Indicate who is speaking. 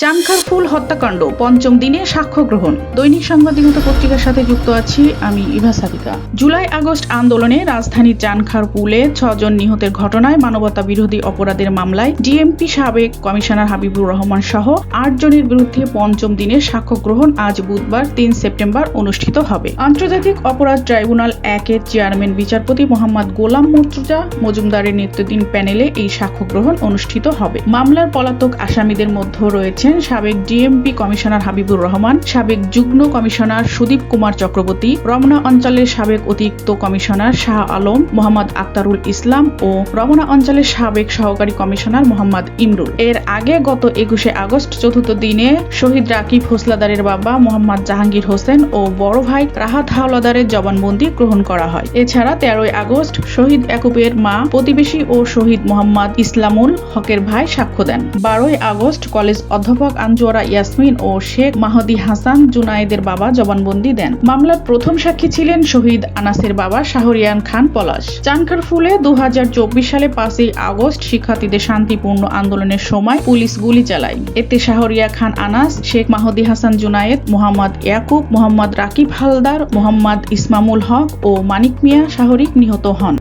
Speaker 1: চানখারপুল হত্যাকাণ্ড পঞ্চম দিনে সাক্ষ্য গ্রহণ। দৈনিক সাংবাদিকতা পত্রিকার সাথে যুক্ত আছি আমি ইভা সাদিকা। জুলাই আগস্ট আন্দোলনে রাজধানীর চানখারপুলে 6 জন নিহতের ঘটনায় মানবতা বিরোধী অপরাধের মামলায় ডিএমপি সাবেক কমিশনার হাবিবুর রহমান সহ 8 জনের বিরুদ্ধে পঞ্চম দিনের সাক্ষ্য গ্রহণ আজ বুধবার 3 সেপ্টেম্বর অনুষ্ঠিত হবে। আন্তর্জাতিক অপরাধ ট্রাইব্যুনাল 1-এর চেয়ারম্যান বিচারপতি মোহাম্মদ গোলাম মুর্তজা মজুমদারের নেতৃত্বাধীন প্যানেলে এই সাক্ষ্য গ্রহণ অনুষ্ঠিত হবে। মামলার পলাতক আসামিদের মধ্যে রয়েছে সাবেক ডিএমপি কমিশনার হাবিবুর রহমান, সাবেক যুগ্ম কমিশনার সুদীপ কুমার চক্রবর্তী, রমনা অঞ্চলের সাবেক অতিরিক্ত কমিশনার শাহ আলম, মোহাম্মদ আক্তারুল ইসলাম ও রমনা অঞ্চলের সাবেক সহকারী কমিশনার মোহাম্মদ ইমরুল। এর আগে গত 21 আগস্ট চতুর্থ দিনে শহীদ রাকিব হোসলাদারের বাবা মোহাম্মদ জাহাঙ্গীর হোসেন ও বড় ভাই রাহাত হাওলাদারের জবানবন্দি গ্রহণ করা হয়। এছাড়া 13 আগস্ট শহীদ ইয়াকুবের মা, প্রতিবেশী ও শহীদ মোহাম্মদ ইসলামুল হকের ভাই সাক্ষ্য দেন। 12 আগস্ট কলেজ অধ্যাপক আঞ্জুয়ারা ইয়াসমিন ও শেখ মাহদি হাসান জুনায়েদের বাবা জবানবন্দি দেন। মামলার প্রথম সাক্ষী ছিলেন শহীদ আনাসের বাবা শাহরিয়ার খান পলাশ। চানখারপুলে 2024 সালে 5 আগস্ট শিক্ষার্থীদের শান্তিপূর্ণ আন্দোলনের সময় পুলিশ গুলি চালায়। এতে শাহরিয়ার খান আনাস, শেখ মাহদি হাসান জুনায়েদ, মোহাম্মদ ইয়াকুব, মোহাম্মদ রাকিব হালদার, মোহাম্মদ ইসমামুল হক ও মানিক মিয়া শাহরিক নিহত হন।